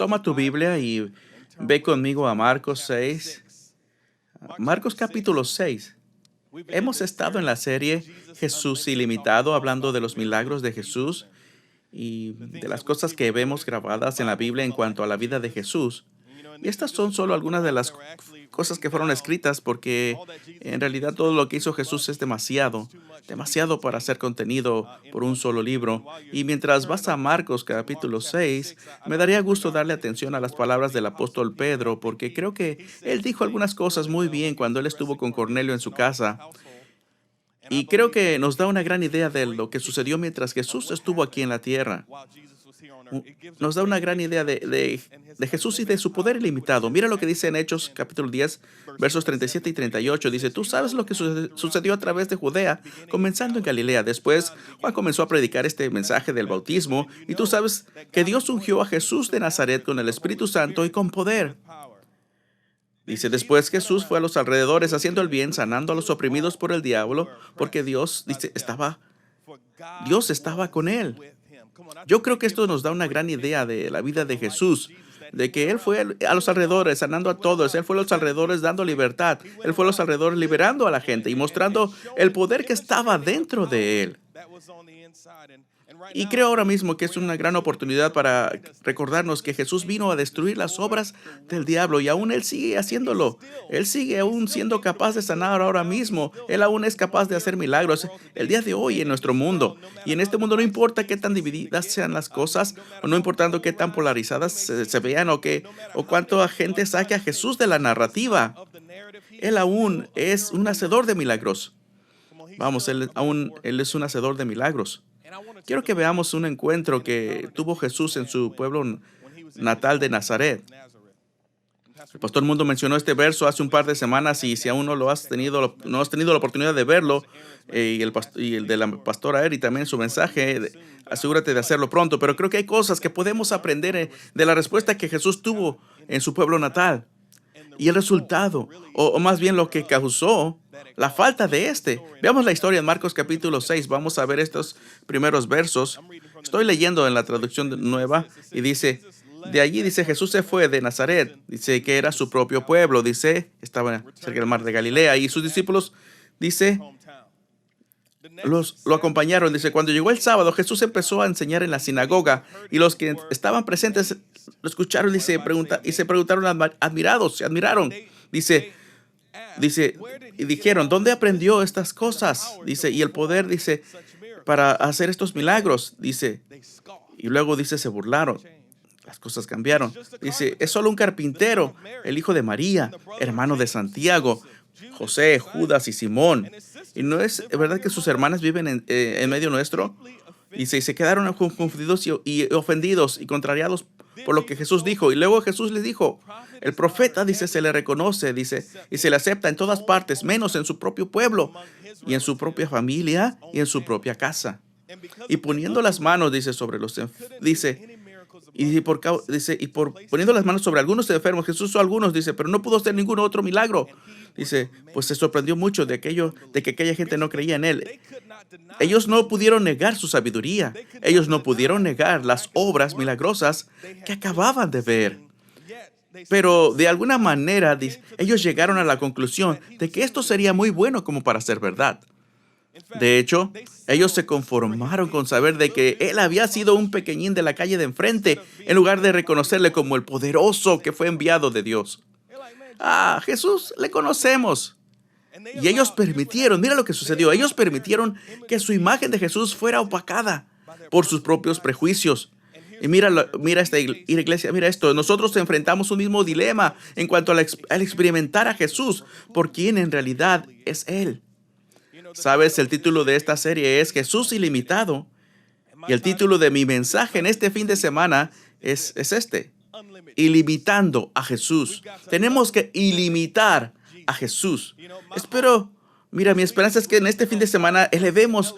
toma tu Biblia y ve conmigo a Marcos 6. Marcos capítulo 6. Hemos estado en la serie Jesús Ilimitado, hablando de los milagros de Jesús y de las cosas que vemos grabadas en la Biblia en cuanto a la vida de Jesús. Y estas son solo algunas de las cosas que fueron escritas porque en realidad todo lo que hizo Jesús es demasiado, demasiado para ser contenido por un solo libro. Y mientras vas a Marcos capítulo 6, me daría gusto darle atención a las palabras del apóstol Pedro porque creo que él dijo algunas cosas muy bien cuando él estuvo con Cornelio en su casa. Y creo que nos da una gran idea de lo que sucedió mientras Jesús estuvo aquí en la tierra. Nos da una gran idea de Jesús y de su poder ilimitado. Mira lo que dice en Hechos capítulo 10, versos 37 y 38. Dice, tú sabes lo que sucedió a través de Judea, comenzando en Galilea. Después, Juan comenzó a predicar este mensaje del bautismo, y tú sabes que Dios ungió a Jesús de Nazaret con el Espíritu Santo y con poder. Dice, después Jesús fue a los alrededores haciendo el bien, sanando a los oprimidos por el diablo, porque Dios estaba con él. Yo creo que esto nos da una gran idea de la vida de Jesús, de que Él fue a los alrededores, sanando a todos. Él fue a los alrededores dando libertad. Él fue a los alrededores liberando a la gente y mostrando el poder que estaba dentro de Él. Y creo ahora mismo que es una gran oportunidad para recordarnos que Jesús vino a destruir las obras del diablo y aún Él sigue haciéndolo. Él sigue aún siendo capaz de sanar ahora mismo. Él aún es capaz de hacer milagros el día de hoy en nuestro mundo. Y en este mundo no importa qué tan divididas sean las cosas, o no importando qué tan polarizadas se vean, o cuánta gente saque a Jesús de la narrativa. Él aún es un hacedor de milagros. Vamos, Él es un hacedor de milagros. Quiero que veamos un encuentro que tuvo Jesús en su pueblo natal de Nazaret. El pastor Mundo mencionó este verso hace un par de semanas y si aún no has tenido la oportunidad de verlo, y el de la pastora Eri también en su mensaje, asegúrate de hacerlo pronto. Pero creo que hay cosas que podemos aprender de la respuesta que Jesús tuvo en su pueblo natal y el resultado, o más bien lo que causó la falta de este. Veamos la historia en Marcos capítulo 6. Vamos a ver estos primeros versos. Estoy leyendo en la traducción nueva y dice, de allí, dice, Jesús se fue de Nazaret, dice que era su propio pueblo, dice, estaba cerca del mar de Galilea y sus discípulos, dice, lo acompañaron. Dice, cuando llegó el sábado, Jesús empezó a enseñar en la sinagoga y los que estaban presentes lo escucharon y se preguntaron admirados, se admiraron. Dice, y dijeron, ¿dónde aprendió estas cosas? Dice, y el poder, dice, para hacer estos milagros, dice, y luego dice, se burlaron. Las cosas cambiaron. Dice, es solo un carpintero, el hijo de María, hermano de Santiago, José, Judas y Simón. ¿Y no es verdad que sus hermanas viven en medio nuestro? Dice, y se quedaron confundidos y ofendidos y contrariados por lo que Jesús dijo. Y luego Jesús les dijo, el profeta, dice, se le reconoce, dice, y se le acepta en todas partes, menos en su propio pueblo, y en su propia familia, y en su propia casa. Y poniendo las manos, dice, sobre los por poniendo las manos sobre algunos enfermos, Jesús usó algunos, dice, pero no pudo hacer ningún otro milagro. Dice, pues se sorprendió mucho de que aquella gente no creía en él. Ellos no pudieron negar su sabiduría. Ellos no pudieron negar las obras milagrosas que acababan de ver. Pero de alguna manera, ellos llegaron a la conclusión de que esto sería muy bueno como para ser verdad. De hecho, ellos se conformaron con saber de que él había sido un pequeñín de la calle de enfrente, en lugar de reconocerle como el poderoso que fue enviado de Dios. Jesús le conocemos. Y ellos permitieron, mira lo que sucedió, ellos permitieron que su imagen de Jesús fuera opacada por sus propios prejuicios. Y mira esta iglesia, mira esto, nosotros enfrentamos un mismo dilema en cuanto al experimentar a Jesús, por quien en realidad es Él. ¿Sabes? El título de esta serie es Jesús Ilimitado. Y el título de mi mensaje en este fin de semana es este: Ilimitando a Jesús. Tenemos que ilimitar a Jesús. Mi esperanza es que en este fin de semana elevemos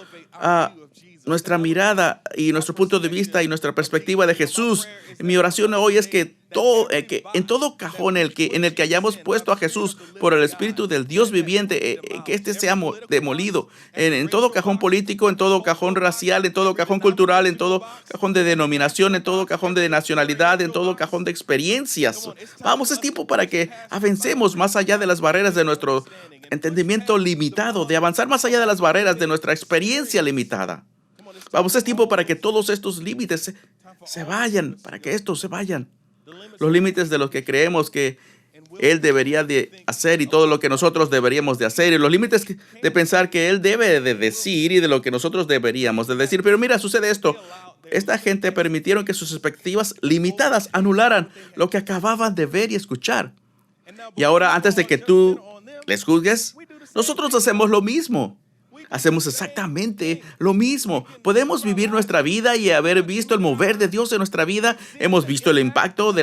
nuestra mirada y nuestro punto de vista y nuestra perspectiva de Jesús. Mi oración hoy es que en todo cajón en el que hayamos puesto a Jesús por el Espíritu del Dios viviente, que éste sea demolido. En todo cajón político, en todo cajón racial, en todo cajón cultural, en todo cajón de denominación, en todo cajón de nacionalidad, en todo cajón de experiencias. Vamos, es tiempo para que avancemos más allá de las barreras de nuestro entendimiento limitado, de avanzar más allá de las barreras de nuestra experiencia limitada. Vamos, es tiempo para que todos estos límites se vayan, para que estos se vayan. Los límites de lo que creemos que Él debería de hacer y todo lo que nosotros deberíamos de hacer, y los límites de pensar que Él debe de decir y de lo que nosotros deberíamos de decir. Pero mira, sucede esto. Esta gente permitieron que sus expectativas limitadas anularan lo que acababan de ver y escuchar. Y ahora, antes de que tú les juzgues, nosotros hacemos lo mismo. Hacemos exactamente lo mismo. Podemos vivir nuestra vida y haber visto el mover de Dios en nuestra vida. Hemos visto el impacto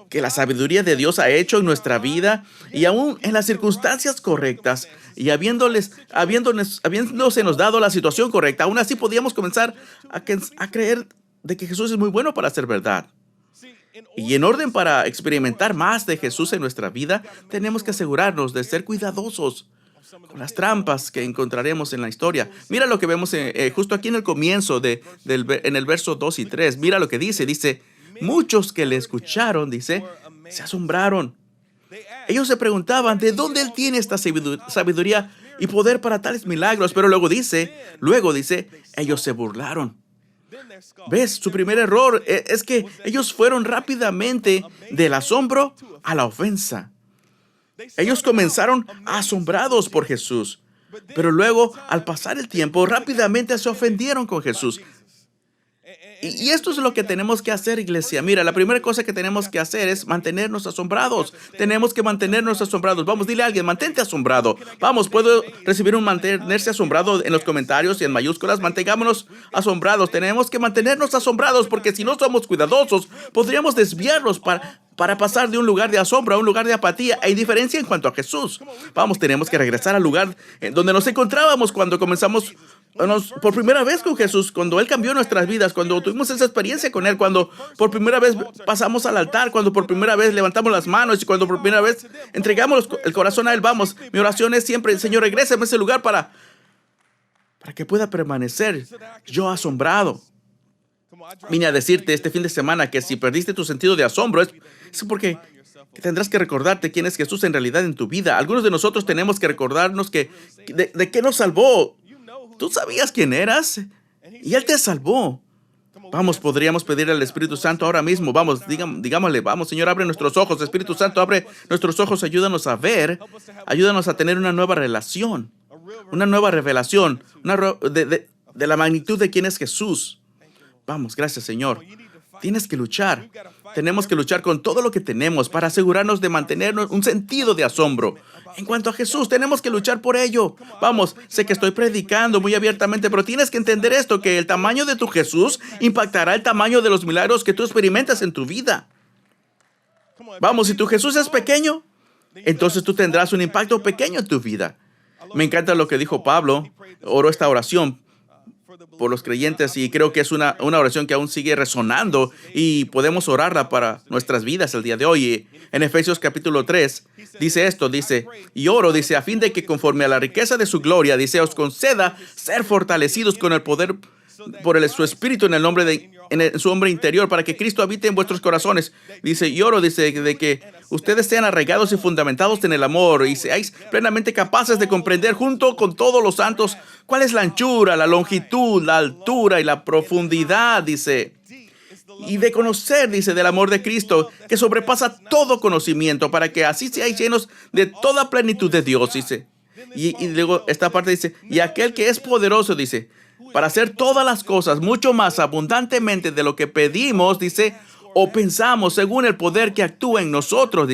que la sabiduría de Dios ha hecho en nuestra vida, y aún en las circunstancias correctas y habiéndose nos dado la situación correcta, aún así podíamos comenzar a creer de que Jesús es muy bueno para ser verdad. Y en orden para experimentar más de Jesús en nuestra vida, tenemos que asegurarnos de ser cuidadosos con las trampas que encontraremos en la historia. Mira lo que vemos justo aquí en el comienzo, en el verso 2 y 3. Mira lo que dice, muchos que le escucharon, dice, se asombraron. Ellos se preguntaban, ¿de dónde Él tiene esta sabiduría y poder para tales milagros? Pero luego dice, ellos se burlaron. ¿Ves? Su primer error es que ellos fueron rápidamente del asombro a la ofensa. Ellos comenzaron asombrados por Jesús, pero luego, al pasar el tiempo, rápidamente se ofendieron con Jesús. Y esto es lo que tenemos que hacer, iglesia. Mira, la primera cosa que tenemos que hacer es mantenernos asombrados. Tenemos que mantenernos asombrados. Vamos, dile a alguien, mantente asombrado. Vamos, puedo recibir un mantenerse asombrado en los comentarios y en mayúsculas. Mantengámonos asombrados. Tenemos que mantenernos asombrados, porque si no somos cuidadosos, podríamos desviarnos para pasar de un lugar de asombro a un lugar de apatía e indiferencia en cuanto a Jesús. Vamos, tenemos que regresar al lugar donde nos encontrábamos cuando comenzamos por primera vez con Jesús, cuando Él cambió nuestras vidas, cuando tuvimos esa experiencia con Él, cuando por primera vez pasamos al altar, cuando por primera vez levantamos las manos y cuando por primera vez entregamos el corazón a Él. Vamos, mi oración es siempre, Señor, regrésame a ese lugar para que pueda permanecer yo asombrado. Vine a decirte este fin de semana que si perdiste tu sentido de asombro es porque tendrás que recordarte quién es Jesús en realidad en tu vida. Algunos de nosotros tenemos que recordarnos de qué nos salvó. Tú sabías quién eras y Él te salvó. Vamos, podríamos pedirle al Espíritu Santo ahora mismo. Vamos, digámosle, vamos, Señor, abre nuestros ojos. Espíritu Santo, abre nuestros ojos, ayúdanos a ver, ayúdanos a tener una nueva relación, una nueva revelación de la magnitud de quién es Jesús. Vamos, gracias, Señor. Tienes que luchar. Tenemos que luchar con todo lo que tenemos para asegurarnos de mantenernos un sentido de asombro. En cuanto a Jesús, tenemos que luchar por ello. Vamos, sé que estoy predicando muy abiertamente, pero tienes que entender esto, que el tamaño de tu Jesús impactará el tamaño de los milagros que tú experimentas en tu vida. Vamos, si tu Jesús es pequeño, entonces tú tendrás un impacto pequeño en tu vida. Me encanta lo que dijo Pablo. Oró esta oración por los creyentes y creo que es una oración que aún sigue resonando y podemos orarla para nuestras vidas el día de hoy. En Efesios capítulo 3 dice esto, y oro, a fin de que conforme a la riqueza de su gloria, os conceda ser fortalecidos con el poder por su espíritu en su hombre interior, para que Cristo habite en vuestros corazones. Y oro, de que ustedes sean arraigados y fundamentados en el amor y seáis plenamente capaces de comprender junto con todos los santos cuál es la anchura, la longitud, la altura y la profundidad, y de conocer, del amor de Cristo, que sobrepasa todo conocimiento, para que así seáis llenos de toda plenitud de Dios, Y luego esta parte y aquel que es poderoso, para hacer todas las cosas mucho más abundantemente de lo que pedimos, o pensamos, según el poder que actúa en nosotros,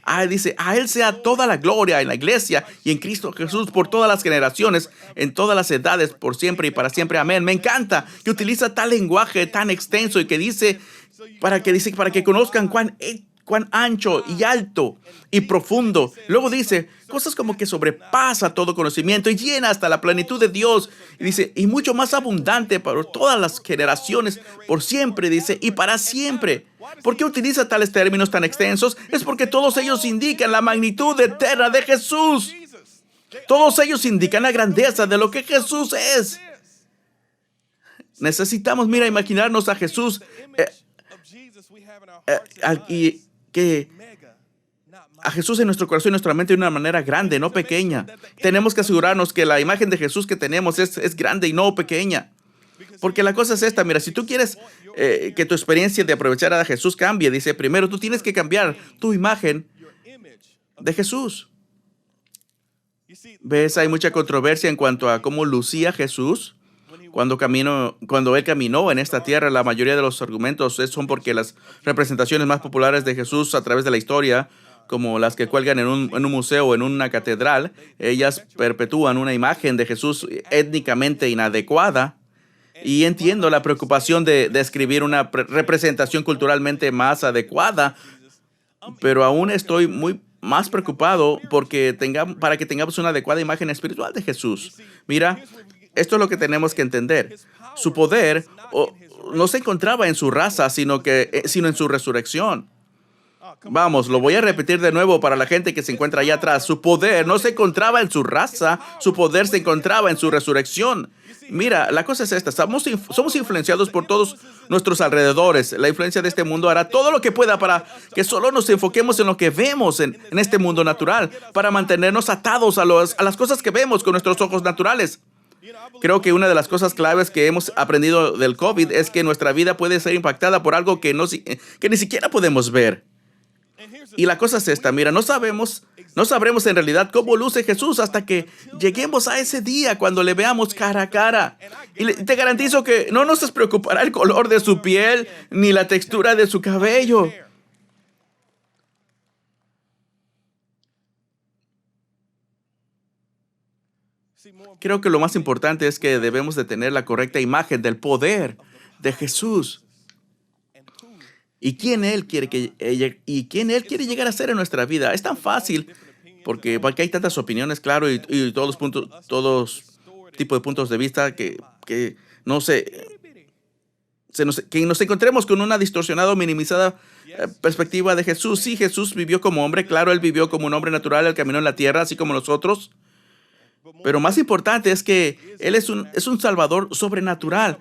a Él sea toda la gloria en la iglesia y en Cristo Jesús por todas las generaciones, en todas las edades, por siempre y para siempre. Amén. Me encanta que utiliza tal lenguaje tan extenso y que para que conozcan cuán ancho y alto y profundo. Luego dice cosas como que sobrepasa todo conocimiento y llena hasta la plenitud de Dios. Y dice, y mucho más abundante para todas las generaciones, por siempre, dice, y para siempre. ¿Por qué utiliza tales términos tan extensos? Es porque todos ellos indican la magnitud eterna de Jesús. Todos ellos indican la grandeza de lo que Jesús es. Necesitamos, mira, imaginarnos a Jesús y que a Jesús en nuestro corazón y nuestra mente de una manera grande, no pequeña. Tenemos que asegurarnos que la imagen de Jesús que tenemos es grande y no pequeña. Porque la cosa es esta, mira, si tú quieres que tu experiencia de aprovechar a Jesús cambie, dice, primero tú tienes que cambiar tu imagen de Jesús. ¿Ves? Hay mucha controversia en cuanto a cómo lucía Jesús cuando Él caminó en esta tierra. La mayoría de los argumentos son porque las representaciones más populares de Jesús a través de la historia, como las que cuelgan en un museo o en una catedral, ellas perpetúan una imagen de Jesús étnicamente inadecuada. Y entiendo la preocupación de escribir una representación culturalmente más adecuada, pero aún estoy más preocupado para que tengamos una adecuada imagen espiritual de Jesús. Mira, esto es lo que tenemos que entender. Su poder no se encontraba en su raza, sino en su resurrección. Vamos, lo voy a repetir de nuevo para la gente que se encuentra allá atrás. Su poder no se encontraba en su raza, su poder se encontraba en su resurrección. Mira, la cosa es esta, somos influenciados por todos nuestros alrededores. La influencia de este mundo hará todo lo que pueda para que solo nos enfoquemos en lo que vemos en este mundo natural, para mantenernos atados a las cosas que vemos con nuestros ojos naturales. Creo que una de las cosas claves que hemos aprendido del COVID es que nuestra vida puede ser impactada por algo que ni siquiera podemos ver. Y la cosa es esta, mira, no sabremos en realidad cómo luce Jesús hasta que lleguemos a ese día cuando le veamos cara a cara. Y te garantizo que no nos preocupará el color de su piel ni la textura de su cabello. Creo que lo más importante es que debemos de tener la correcta imagen del poder de Jesús. ¿Y quién Él quiere llegar a ser en nuestra vida? Es tan fácil porque hay tantas opiniones, claro, y todos tipos de puntos de vista que no sé, que nos encontremos con una distorsionada o minimizada perspectiva de Jesús. Sí, Jesús vivió como hombre, claro, Él vivió como un hombre natural, Él caminó en la tierra, así como nosotros. Pero más importante es que Él es un Salvador sobrenatural.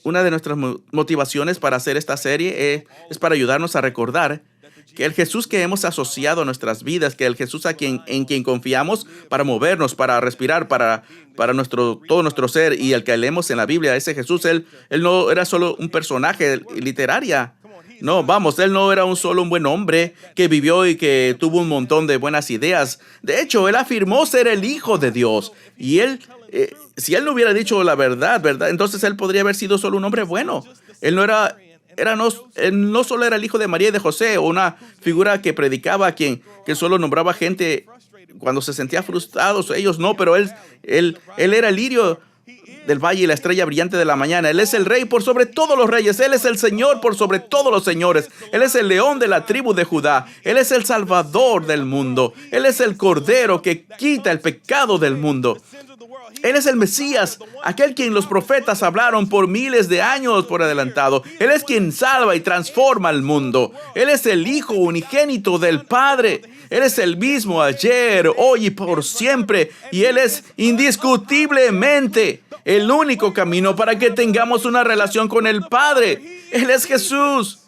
Una de nuestras motivaciones para hacer esta serie es para ayudarnos a recordar que el Jesús que hemos asociado a nuestras vidas, que el Jesús en quien confiamos para movernos, para respirar, para todo nuestro ser y el que leemos en la Biblia, ese Jesús, él no era solo un personaje literario. No, vamos, Él no era solo un buen hombre que vivió y que tuvo un montón de buenas ideas. De hecho, Él afirmó ser el Hijo de Dios. Y si Él no hubiera dicho la verdad, entonces Él podría haber sido solo un hombre bueno. Él no solo era el hijo de María y de José, o una figura que predicaba, que solo nombraba gente cuando se sentía frustrados. Ellos no, pero él era el lirio del valle y la estrella brillante de la mañana. Él es el rey por sobre todos los reyes. Él es el Señor por sobre todos los señores. Él es el león de la tribu de Judá. Él es el Salvador del mundo. Él es el Cordero que quita el pecado del mundo. Él es el Mesías, aquel quien los profetas hablaron por miles de años por adelantado. Él es quien salva y transforma el mundo. Él es el Hijo unigénito del Padre. Él es el mismo ayer, hoy y por siempre. Y Él es indiscutiblemente el único camino para que tengamos una relación con el Padre. Él es Jesús.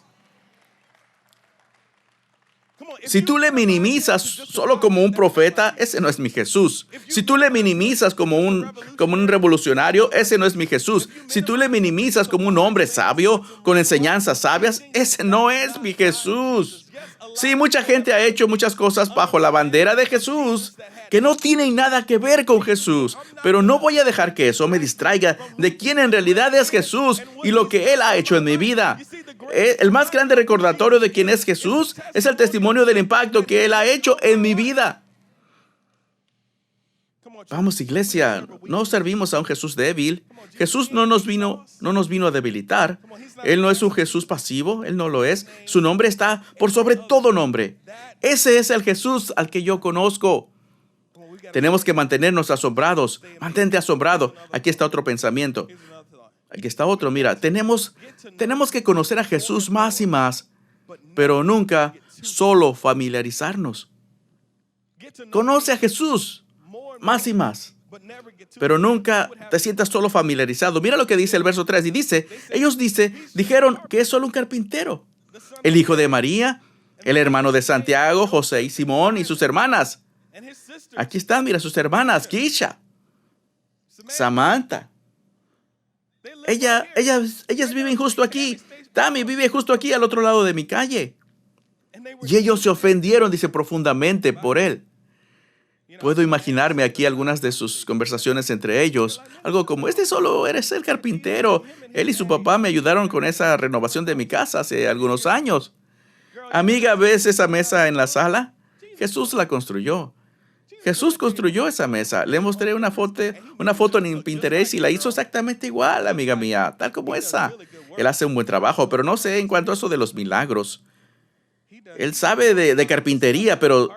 Si tú le minimizas solo como un profeta, ese no es mi Jesús. Si tú le minimizas como un revolucionario, ese no es mi Jesús. Si tú le minimizas como un hombre sabio, con enseñanzas sabias, ese no es mi Jesús. Sí, mucha gente ha hecho muchas cosas bajo la bandera de Jesús que no tienen nada que ver con Jesús, pero no voy a dejar que eso me distraiga de quién en realidad es Jesús y lo que Él ha hecho en mi vida. El más grande recordatorio de quién es Jesús es el testimonio del impacto que Él ha hecho en mi vida. Vamos, iglesia, no servimos a un Jesús débil. Jesús no nos vino a debilitar. Él no es un Jesús pasivo, Él no lo es. Su nombre está por sobre todo nombre. Ese es el Jesús al que yo conozco. Tenemos que mantenernos asombrados. Mantente asombrado. Aquí está otro pensamiento. Aquí está otro. Mira, tenemos que conocer a Jesús más y más, pero nunca solo familiarizarnos. Conoce a Jesús más y más, pero nunca te sientas solo familiarizado. Mira lo que dice el verso 3. Y dijeron que es solo un carpintero. El hijo de María, el hermano de Santiago, José y Simón y sus hermanas. Aquí están, mira, sus hermanas, Keisha, Samantha. Ellas viven justo aquí. Tammy vive justo aquí al otro lado de mi calle. Y ellos se ofendieron, dice, profundamente por él. Puedo imaginarme aquí algunas de sus conversaciones entre ellos. Algo como, solo eres el carpintero. Él y su papá me ayudaron con esa renovación de mi casa hace algunos años. Amiga, ¿ves esa mesa en la sala? Jesús la construyó. Jesús construyó esa mesa. Le mostré una foto en Pinterest y la hizo exactamente igual, amiga mía, tal como esa. Él hace un buen trabajo, pero no sé en cuanto a eso de los milagros. Él sabe de carpintería, pero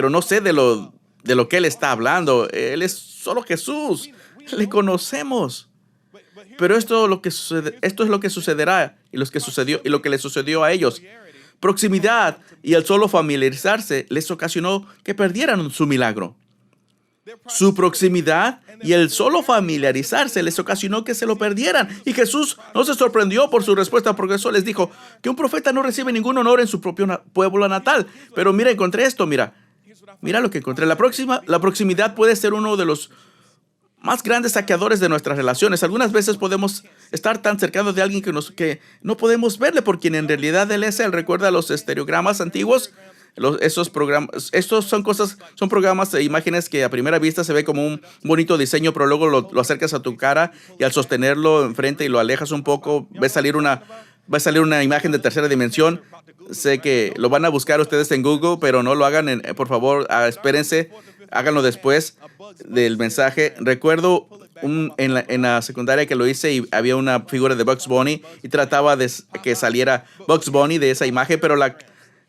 no sé de lo que él está hablando. Él es solo Jesús. Le conocemos. Pero esto es lo que sucederá y lo que le sucedió a ellos. Proximidad y el solo familiarizarse les ocasionó que perdieran su milagro. Su proximidad y el solo familiarizarse les ocasionó que se lo perdieran. Y Jesús no se sorprendió por su respuesta, porque eso les dijo que un profeta no recibe ningún honor en su propio pueblo natal. Pero mira, encontré esto, mira lo que encontré. La proximidad puede ser uno de los más grandes saqueadores de nuestras relaciones. Algunas veces podemos estar tan cercanos de alguien que no podemos verle por quien en realidad él es. Él recuerda los estereogramas antiguos. Estos son programas de imágenes que a primera vista se ve como un bonito diseño, pero luego lo acercas a tu cara y al sostenerlo enfrente y lo alejas un poco, va a salir una imagen de tercera dimensión. Sé que lo van a buscar ustedes en Google, pero no lo hagan, por favor, espérense, háganlo después del mensaje. Recuerdo en la secundaria que lo hice y había una figura de Bugs Bunny y trataba de que saliera Bugs Bunny de esa imagen,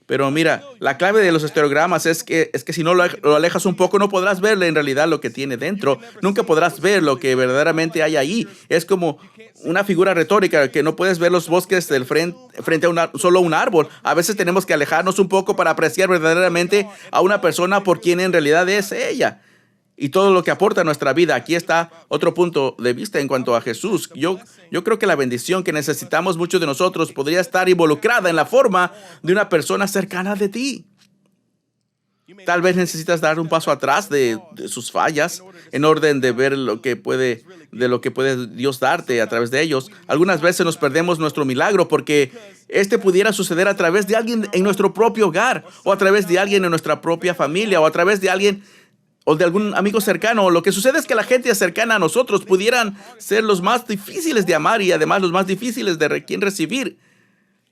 pero mira, la clave de los estereogramas es que si no lo alejas un poco, no podrás verle en realidad lo que tiene dentro. Nunca podrás ver lo que verdaderamente hay ahí. Es como una figura retórica que no puedes ver los bosques frente a solo un árbol. A veces tenemos que alejarnos un poco para apreciar verdaderamente a una persona por quien en realidad es ella y todo lo que aporta a nuestra vida. Aquí está otro punto de vista en cuanto a Jesús. Yo creo que la bendición que necesitamos muchos de nosotros podría estar involucrada en la forma de una persona cercana de ti. Tal vez necesitas dar un paso atrás de sus fallas en orden de ver lo que puede Dios darte a través de ellos. Algunas veces nos perdemos nuestro milagro porque pudiera suceder a través de alguien en nuestro propio hogar, o a través de alguien en nuestra propia familia, o a través de alguien o de algún amigo cercano. Lo que sucede es que la gente cercana a nosotros pudieran ser los más difíciles de amar y además los más difíciles de quien recibir.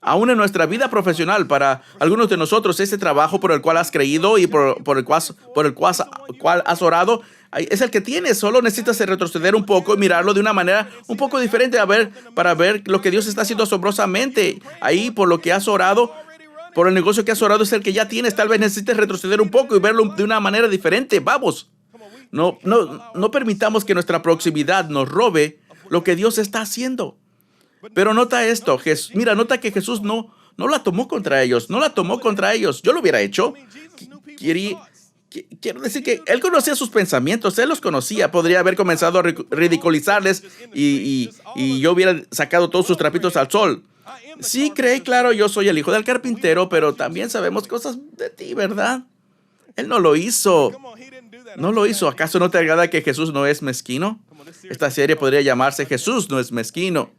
Aún en nuestra vida profesional, para algunos de nosotros, ese trabajo por el cual has creído y por el cual has orado, es el que tienes. Solo necesitas retroceder un poco y mirarlo de una manera un poco diferente para ver lo que Dios está haciendo asombrosamente. Ahí, por lo que has orado, por el negocio que has orado, es el que ya tienes. Tal vez necesites retroceder un poco y verlo de una manera diferente. Vamos. No permitamos que nuestra proximidad nos robe lo que Dios está haciendo. Pero nota esto. Nota que Jesús no la tomó contra ellos. No la tomó contra ellos. Yo lo hubiera hecho. Quiero decir que él conocía sus pensamientos. Él los conocía. Podría haber comenzado a ridiculizarles y yo hubiera sacado todos sus trapitos al sol. Sí, claro, yo soy el hijo del carpintero, pero también sabemos cosas de ti, ¿verdad? Él no lo hizo. No lo hizo. ¿Acaso no te agrada que Jesús no es mezquino? Esta serie podría llamarse Jesús no es mezquino.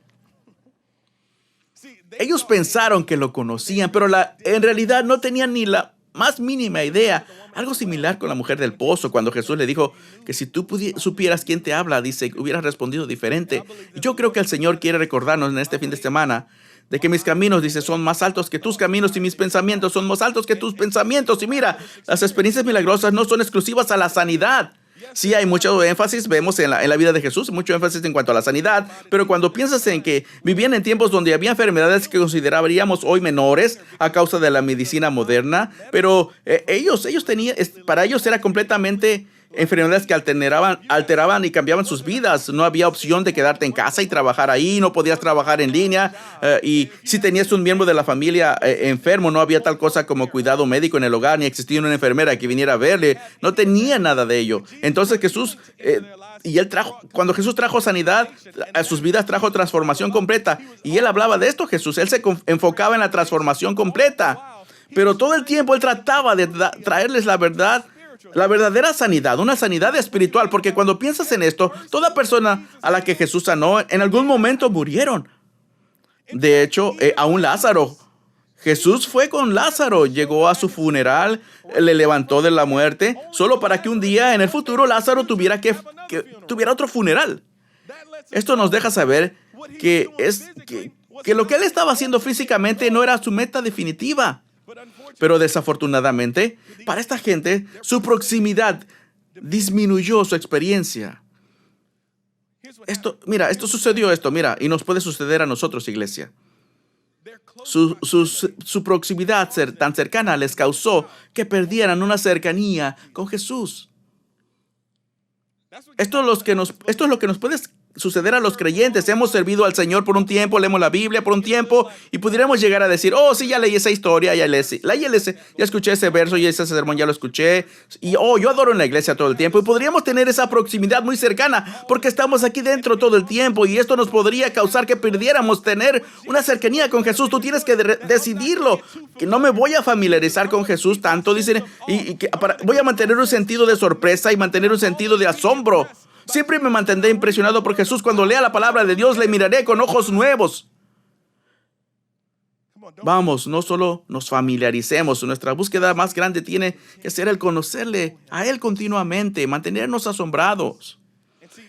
Ellos pensaron que lo conocían, pero en realidad no tenían ni la más mínima idea. Algo similar con la mujer del pozo, cuando Jesús le dijo que si tú supieras quién te habla, hubieras respondido diferente. Yo creo que el Señor quiere recordarnos en este fin de semana de que mis caminos, son más altos que tus caminos, y mis pensamientos son más altos que tus pensamientos. Y mira, las experiencias milagrosas no son exclusivas a la sanidad. Sí hay mucho énfasis, vemos en la vida de Jesús, mucho énfasis en cuanto a la sanidad, pero cuando piensas en que vivían en tiempos donde había enfermedades que consideraríamos hoy menores a causa de la medicina moderna, pero ellos tenían, para ellos era completamente enfermedades que alteraban y cambiaban sus vidas. No había opción de quedarte en casa y trabajar ahí, no podías trabajar en línea. Y si tenías un miembro de la familia enfermo, no había tal cosa como cuidado médico en el hogar, ni existía una enfermera que viniera a verle. No tenía nada de ello. Entonces Jesús, cuando Jesús trajo sanidad a sus vidas, trajo transformación completa. Y él hablaba de esto, Jesús. Él se enfocaba en la transformación completa. Pero todo el tiempo él trataba de traerles la verdad, la verdadera sanidad, una sanidad espiritual, porque cuando piensas en esto, toda persona a la que Jesús sanó en algún momento murieron. De hecho, aún Lázaro, Jesús fue con Lázaro, llegó a su funeral, le levantó de la muerte, solo para que un día en el futuro Lázaro tuviera otro funeral. Esto nos deja saber que lo que él estaba haciendo físicamente no era su meta definitiva. Pero desafortunadamente, para esta gente, su proximidad disminuyó su experiencia. Esto sucedió, y nos puede suceder a nosotros, iglesia. Su proximidad tan cercana les causó que perdieran una cercanía con Jesús. Esto es lo que nos puede suceder a los creyentes. Hemos servido al Señor por un tiempo, leemos la Biblia por un tiempo y pudiéramos llegar a decir, oh, sí, ya leí esa historia, ya escuché ese verso y ese sermón, ya lo escuché. Y yo adoro en la iglesia todo el tiempo. Y podríamos tener esa proximidad muy cercana porque estamos aquí dentro todo el tiempo y esto nos podría causar que perdiéramos tener una cercanía con Jesús. Tú tienes que decidirlo, que no me voy a familiarizar con Jesús tanto, dicen, voy a mantener un sentido de sorpresa y mantener un sentido de asombro. Siempre me mantendré impresionado por Jesús. Cuando lea la palabra de Dios, le miraré con ojos nuevos. Vamos, no solo nos familiaricemos. Nuestra búsqueda más grande tiene que ser el conocerle a Él continuamente, mantenernos asombrados.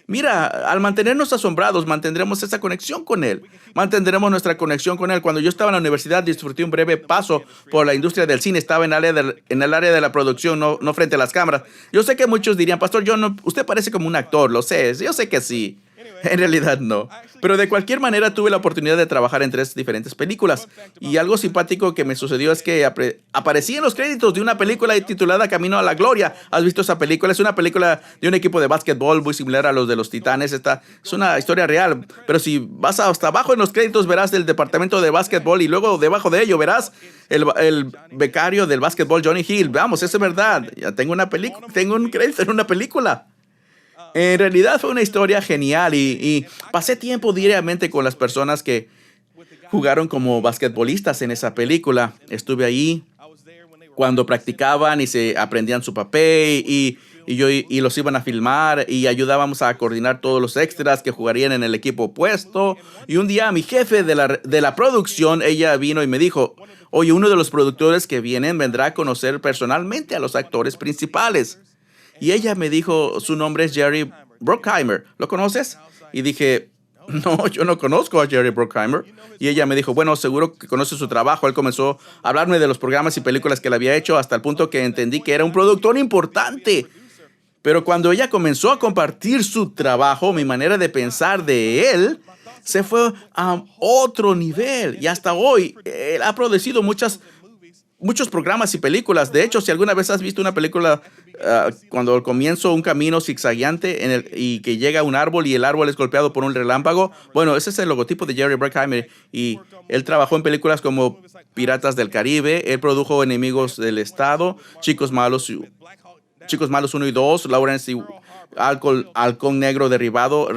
Mira, al mantenernos asombrados, mantendremos esa conexión con Él. Mantendremos nuestra conexión con Él. Cuando yo estaba en la universidad, disfruté un breve paso por la industria del cine. Estaba en el área de la producción, no frente a las cámaras. Yo sé que muchos dirían, Pastor, usted parece como un actor, lo sé. Yo sé que sí. En realidad no. Pero de cualquier manera tuve la oportunidad de trabajar en 3 diferentes películas. Y algo simpático que me sucedió es que aparecí en los créditos de una película titulada Camino a la Gloria. ¿Has visto esa película? Es una película de un equipo de básquetbol muy similar a los de los Titanes. Es una historia real. Pero si vas hasta abajo en los créditos verás el departamento de básquetbol y luego debajo de ello verás el becario del básquetbol, Johnny Hill. Vamos, eso es verdad. Ya tengo un crédito en una película. En realidad fue una historia genial y pasé tiempo diariamente con las personas que jugaron como basquetbolistas en esa película. Estuve ahí cuando practicaban y se aprendían su papel y los iban a filmar y ayudábamos a coordinar todos los extras que jugarían en el equipo opuesto. Y un día mi jefe de la producción, ella vino y me dijo, oye, uno de los productores que vendrá a conocer personalmente a los actores principales. Y ella me dijo, su nombre es Jerry Bruckheimer. ¿Lo conoces? Y dije, no, yo no conozco a Jerry Bruckheimer. Y ella me dijo, bueno, seguro que conoce su trabajo. Él comenzó a hablarme de los programas y películas que él había hecho hasta el punto que entendí que era un productor importante. Pero cuando ella comenzó a compartir su trabajo, mi manera de pensar de él se fue a otro nivel. Y hasta hoy, él ha producido muchos programas y películas. De hecho, si alguna vez has visto una película cuando al comienzo un camino zigzagueante y que llega a un árbol y el árbol es golpeado por un relámpago, bueno, ese es el logotipo de Jerry Bruckheimer y él trabajó en películas como Piratas del Caribe, él produjo Enemigos del Estado, Chicos Malos 1 y 2, Lawrence y Halcón Negro Derribado,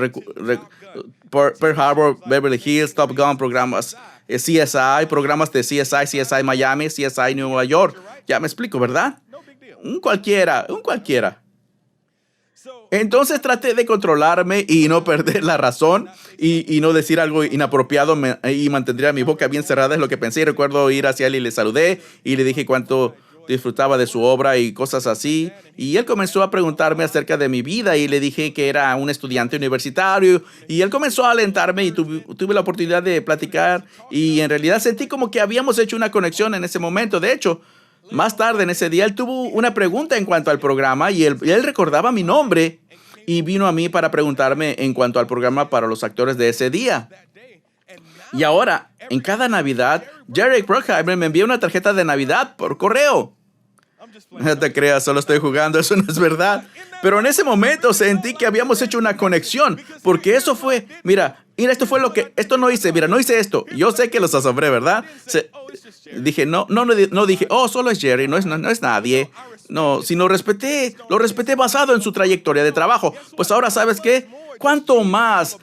Pearl Harbor, Beverly Hills, Top Gun, programas CSI, programas de CSI Miami, CSI Nueva York. Ya me explico, ¿verdad? Un cualquiera. Entonces traté de controlarme y no perder la razón y no decir algo inapropiado y mantendría mi boca bien cerrada, es lo que pensé. Y recuerdo ir hacia él y le saludé y le dije cuánto disfrutaba de su obra y cosas así. Y él comenzó a preguntarme acerca de mi vida y le dije que era un estudiante universitario. Y él comenzó a alentarme y tuve la oportunidad de platicar. Y en realidad sentí como que habíamos hecho una conexión en ese momento. De hecho, Más tarde en ese día, él tuvo una pregunta en cuanto al programa y él recordaba mi nombre y vino a mí para preguntarme en cuanto al programa para los actores de ese día. Y ahora, en cada Navidad, Jerry Bruckheimer me envía una tarjeta de Navidad por correo. No te creas, solo estoy jugando, eso no es verdad. Pero en ese momento sentí que habíamos hecho una conexión, porque eso fue, mira, esto no hice, mira, no hice esto. Yo sé que los asombré, ¿verdad? Dije, no dije, oh, solo es Jerry, no es nadie. No, sino lo respeté basado en su trayectoria de trabajo. Pues ahora, ¿sabes qué? ¿Cuánto más?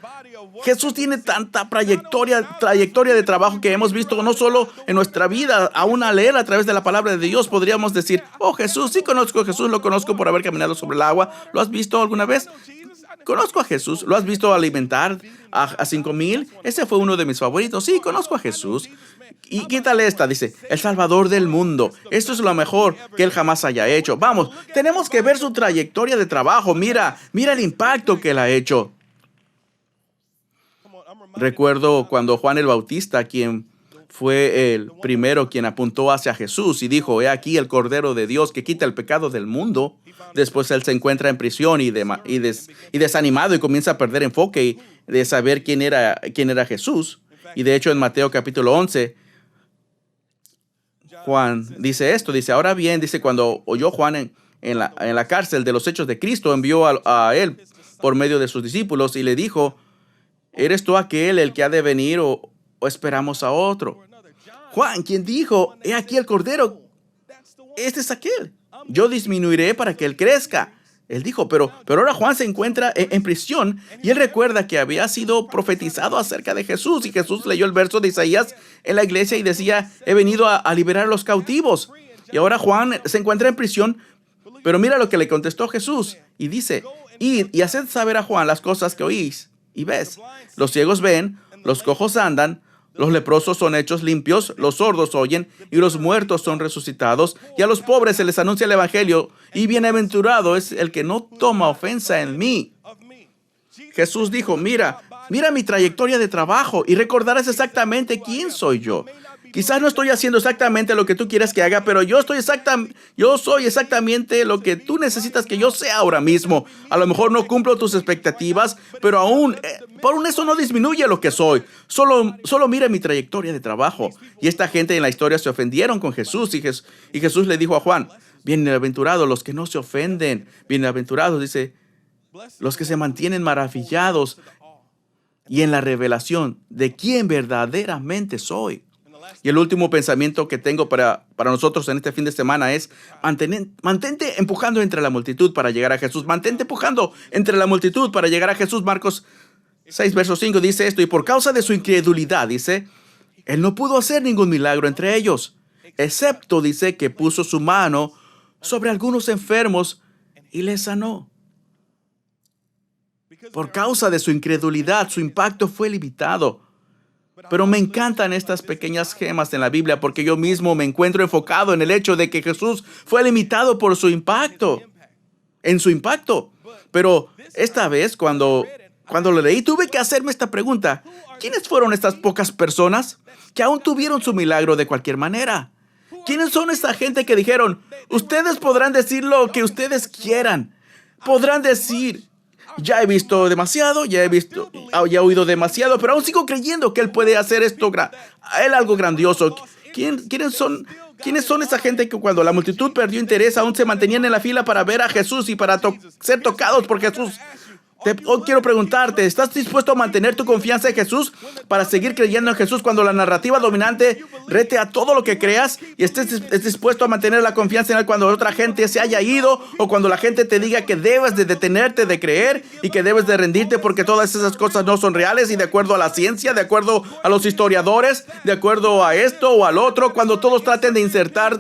Jesús tiene tanta trayectoria de trabajo que hemos visto no solo en nuestra vida, aún al leer a través de la palabra de Dios, podríamos decir, oh, Jesús, sí conozco a Jesús, lo conozco por haber caminado sobre el agua. ¿Lo has visto alguna vez? Conozco a Jesús. ¿Lo has visto alimentar a 5,000? Ese fue uno de mis favoritos. Sí, conozco a Jesús. Y quítale esta, dice, el Salvador del mundo. Esto es lo mejor que él jamás haya hecho. Vamos, tenemos que ver su trayectoria de trabajo. Mira el impacto que él ha hecho. Recuerdo cuando Juan el Bautista, quien fue el primero quien apuntó hacia Jesús y dijo, he aquí el Cordero de Dios que quita el pecado del mundo. Después él se encuentra en prisión y desanimado y comienza a perder enfoque de saber quién era Jesús. Y de hecho en Mateo capítulo 11, Juan dice esto, dice, ahora bien, dice, cuando oyó Juan en la cárcel de los hechos de Cristo, envió a él por medio de sus discípulos y le dijo, ¿eres tú aquel el que ha de venir o esperamos a otro? Juan, quien dijo, he aquí el Cordero, este es aquel. Yo disminuiré para que él crezca. Él dijo, pero ahora Juan se encuentra en prisión y él recuerda que había sido profetizado acerca de Jesús y Jesús leyó el verso de Isaías en la iglesia y decía, he venido a liberar a los cautivos. Y ahora Juan se encuentra en prisión, pero mira lo que le contestó Jesús y dice, id y haced saber a Juan las cosas que oís y ves. Los ciegos ven, los cojos andan, los leprosos son hechos limpios, los sordos oyen y los muertos son resucitados, y a los pobres se les anuncia el evangelio, y bienaventurado es el que no toma ofensa en mí. Jesús dijo, mira mi trayectoria de trabajo y recordarás exactamente quién soy yo. Quizás no estoy haciendo exactamente lo que tú quieres que haga, pero yo soy exactamente lo que tú necesitas que yo sea ahora mismo. A lo mejor no cumplo tus expectativas, pero aún eso no disminuye lo que soy. Solo mira mi trayectoria de trabajo. Y esta gente en la historia se ofendieron con Jesús y Jesús le dijo a Juan, bienaventurados los que no se ofenden. Bienaventurados, dice, los que se mantienen maravillados y en la revelación de quién verdaderamente soy. Y el último pensamiento que tengo para nosotros en este fin de semana es mantente empujando entre la multitud para llegar a Jesús. Mantente empujando entre la multitud para llegar a Jesús. Marcos 6, verso 5 dice esto. Y por causa de su incredulidad, dice, él no pudo hacer ningún milagro entre ellos, excepto, dice, que puso su mano sobre algunos enfermos y les sanó. Por causa de su incredulidad, su impacto fue limitado. Pero me encantan estas pequeñas gemas en la Biblia porque yo mismo me encuentro enfocado en el hecho de que Jesús fue limitado por su impacto, en su impacto. Pero esta vez, cuando lo leí, tuve que hacerme esta pregunta. ¿Quiénes fueron estas pocas personas que aún tuvieron su milagro de cualquier manera? ¿Quiénes son esta gente que dijeron, ustedes podrán decir lo que ustedes quieran? Podrán decir, ya he visto demasiado, ya he oído demasiado, pero aún sigo creyendo que Él puede hacer Él algo grandioso. ¿Quiénes son esa gente que cuando la multitud perdió interés aún se mantenían en la fila para ver a Jesús y para ser tocados por Jesús? Hoy quiero preguntarte, ¿estás dispuesto a mantener tu confianza en Jesús para seguir creyendo en Jesús cuando la narrativa dominante rete a todo lo que creas? ¿Y estés dispuesto a mantener la confianza en Él cuando otra gente se haya ido o cuando la gente te diga que debes de detenerte de creer y que debes de rendirte porque todas esas cosas no son reales y de acuerdo a la ciencia, de acuerdo a los historiadores, de acuerdo a esto o al otro, cuando todos traten de insertar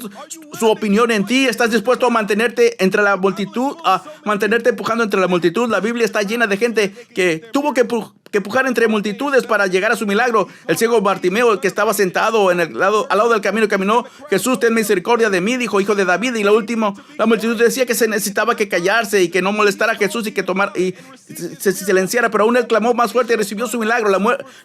su opinión en ti, ¿estás dispuesto a mantenerte entre la multitud, a mantenerte empujando entre la multitud? La Biblia está llena de gente que tuvo que que empujar entre multitudes para llegar a su milagro. El ciego Bartimeo, que estaba sentado al lado del camino, caminó. Jesús, ten misericordia de mí, dijo, hijo de David. Y la multitud decía que se necesitaba que callarse y que no molestara a Jesús y que se silenciara. Pero aún él clamó más fuerte y recibió su milagro.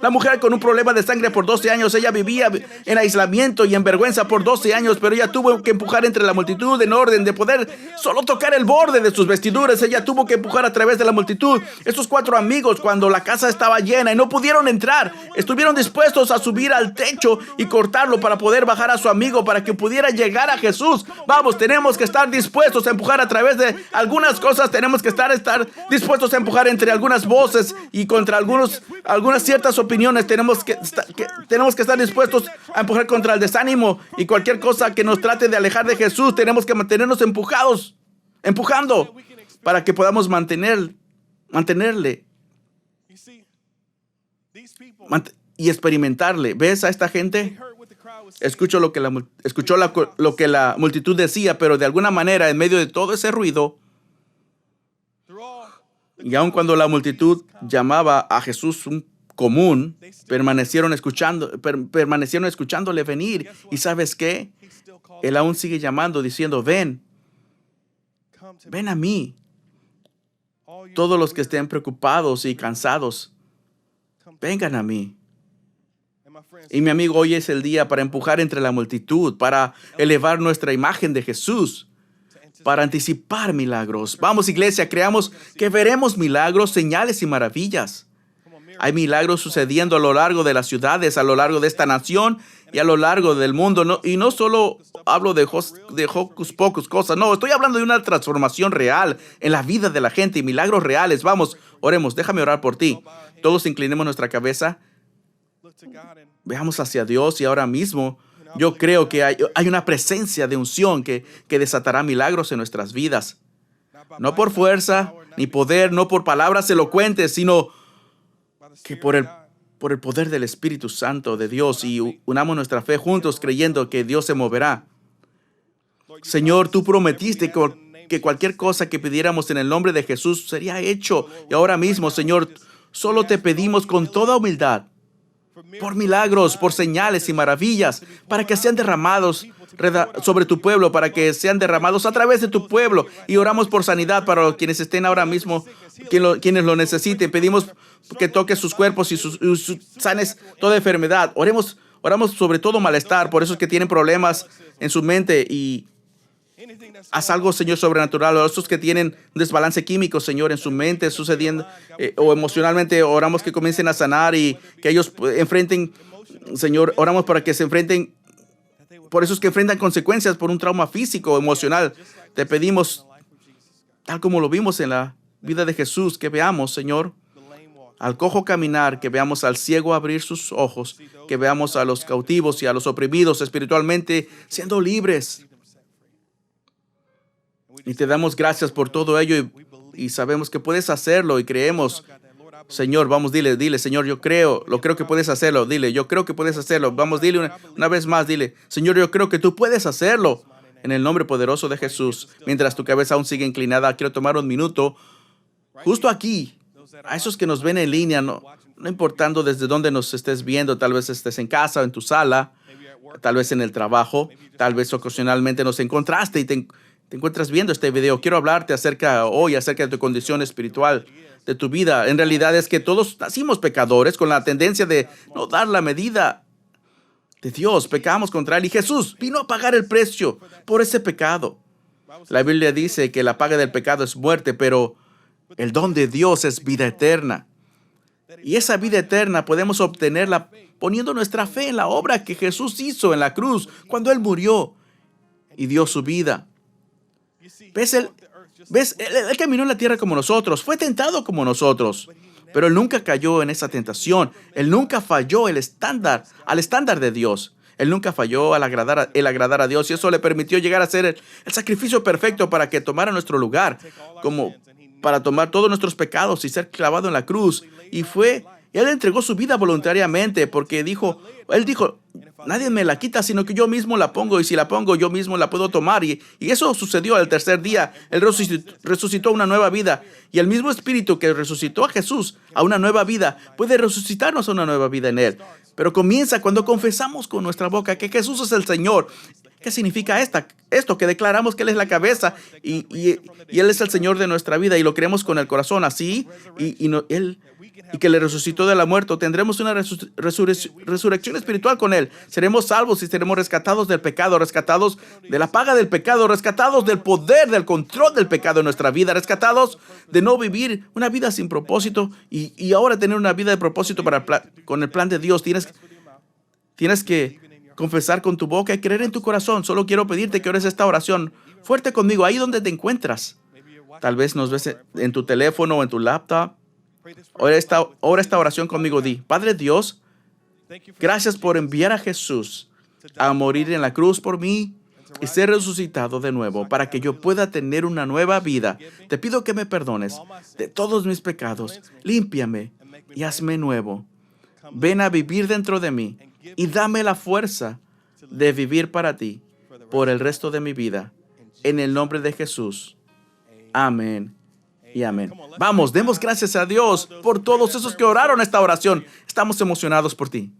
La mujer con un problema de sangre por 12 años, ella vivía en aislamiento y en vergüenza por 12 años, pero ella tuvo que empujar entre la multitud en orden de poder solo tocar el borde de sus vestiduras. Ella tuvo que empujar a través de la multitud. Estos 4 amigos, cuando la casa estaba llena y no pudieron entrar, estuvieron dispuestos a subir al techo y cortarlo para poder bajar a su amigo para que pudiera llegar a Jesús. Vamos, tenemos que estar dispuestos a empujar a través de algunas cosas. Tenemos que estar dispuestos a empujar entre algunas voces y contra algunas ciertas opiniones. Tenemos que estar dispuestos a empujar contra el desánimo y cualquier cosa que nos trate de alejar de Jesús. Tenemos que mantenernos empujando para que podamos mantenerle y experimentarle. ¿Ves a esta gente? Escuchó lo que la multitud decía, pero de alguna manera, en medio de todo ese ruido, y aun cuando la multitud llamaba a Jesús un común, permanecieron escuchándole venir. ¿Y sabes qué? Él aún sigue llamando, diciendo, ven a mí. Todos los que estén preocupados y cansados, vengan a mí. Y mi amigo, hoy es el día para empujar entre la multitud, para elevar nuestra imagen de Jesús, para anticipar milagros. Vamos, iglesia, creamos que veremos milagros, señales y maravillas. Hay milagros sucediendo a lo largo de las ciudades, a lo largo de esta nación y a lo largo del mundo. Y no solo hablo de hocus pocus cosas. No, estoy hablando de una transformación real en la vida de la gente y milagros reales. Vamos, oremos. Déjame orar por ti. Todos inclinemos nuestra cabeza. Veamos hacia Dios y ahora mismo yo creo que hay una presencia de unción que desatará milagros en nuestras vidas. No por fuerza ni poder, no por palabras elocuentes, sino que por el poder del Espíritu Santo de Dios, y unamos nuestra fe juntos creyendo que Dios se moverá. Señor, tú prometiste que cualquier cosa que pidiéramos en el nombre de Jesús sería hecho. Y ahora mismo, Señor, solo te pedimos con toda humildad por milagros, por señales y maravillas, para que sean derramados sobre tu pueblo, para que sean derramados a través de tu pueblo. Y oramos por sanidad para quienes estén ahora mismo, quienes lo necesiten. Pedimos que toques sus cuerpos y sanes toda enfermedad. Oramos sobre todo malestar, por esos que tienen problemas en su mente, y haz algo, Señor, sobrenatural. O esos que tienen un desbalance químico, Señor, en su mente sucediendo o emocionalmente, oramos que comiencen a sanar y que ellos enfrenten, Señor, oramos para que se enfrenten, por esos que enfrentan consecuencias por un trauma físico o emocional. Te pedimos, tal como lo vimos en la vida de Jesús, que veamos, Señor, al cojo caminar, que veamos al ciego abrir sus ojos, que veamos a los cautivos y a los oprimidos espiritualmente siendo libres. Y te damos gracias por todo ello y sabemos que puedes hacerlo y creemos. Señor, vamos, dile, Señor, lo creo que puedes hacerlo. Dile, yo creo que puedes hacerlo. Vamos, dile una vez más, dile, Señor, yo creo que tú puedes hacerlo. En el nombre poderoso de Jesús. Mientras tu cabeza aún sigue inclinada, quiero tomar un minuto justo aquí. A esos que nos ven en línea, no importando desde dónde nos estés viendo, tal vez estés en casa o en tu sala, tal vez en el trabajo, tal vez ocasionalmente nos encontraste y te encuentras viendo este video. Quiero hablarte acerca de tu condición espiritual, de tu vida. En realidad es que todos nacimos pecadores con la tendencia de no dar la medida de Dios. Pecamos contra Él y Jesús vino a pagar el precio por ese pecado. La Biblia dice que la paga del pecado es muerte, pero el don de Dios es vida eterna. Y esa vida eterna podemos obtenerla poniendo nuestra fe en la obra que Jesús hizo en la cruz cuando Él murió y dio su vida. ¿Ves? Él caminó en la tierra como nosotros, fue tentado como nosotros, pero Él nunca cayó en esa tentación. Él nunca falló al estándar de Dios. Él nunca falló al agradar a Dios, y eso le permitió llegar a ser el sacrificio perfecto para que tomara nuestro lugar, como para tomar todos nuestros pecados y ser clavado en la cruz. Y Él entregó su vida voluntariamente porque Él dijo, Nadie me la quita, sino que yo mismo la pongo, y si la pongo, yo mismo la puedo tomar. Y eso sucedió al tercer día. Él resucitó a una nueva vida. Y el mismo Espíritu que resucitó a Jesús a una nueva vida puede resucitarnos a una nueva vida en Él. Pero comienza cuando confesamos con nuestra boca que Jesús es el Señor. ¿Qué significa esto? Que declaramos que Él es la cabeza y Él es el Señor de nuestra vida, y lo creemos con el corazón así, y que le resucitó de la muerte. Tendremos una resurrección espiritual con Él. Seremos salvos y seremos rescatados del pecado, rescatados de la paga del pecado, rescatados del poder, del control del pecado en nuestra vida, rescatados de no vivir una vida sin propósito y ahora tener una vida de propósito con el plan de Dios. Tienes que confesar con tu boca y creer en tu corazón. Solo quiero pedirte que ores esta oración fuerte conmigo, ahí donde te encuentras. Tal vez nos ves en tu teléfono o en tu laptop. Ora esta oración conmigo. Di: Padre Dios, gracias por enviar a Jesús a morir en la cruz por mí y ser resucitado de nuevo para que yo pueda tener una nueva vida. Te pido que me perdones de todos mis pecados. Límpiame y hazme nuevo. Ven a vivir dentro de mí y dame la fuerza de vivir para ti por el resto de mi vida. En el nombre de Jesús. Amén y amén. Vamos, demos gracias a Dios por todos esos que oraron esta oración. Estamos emocionados por ti.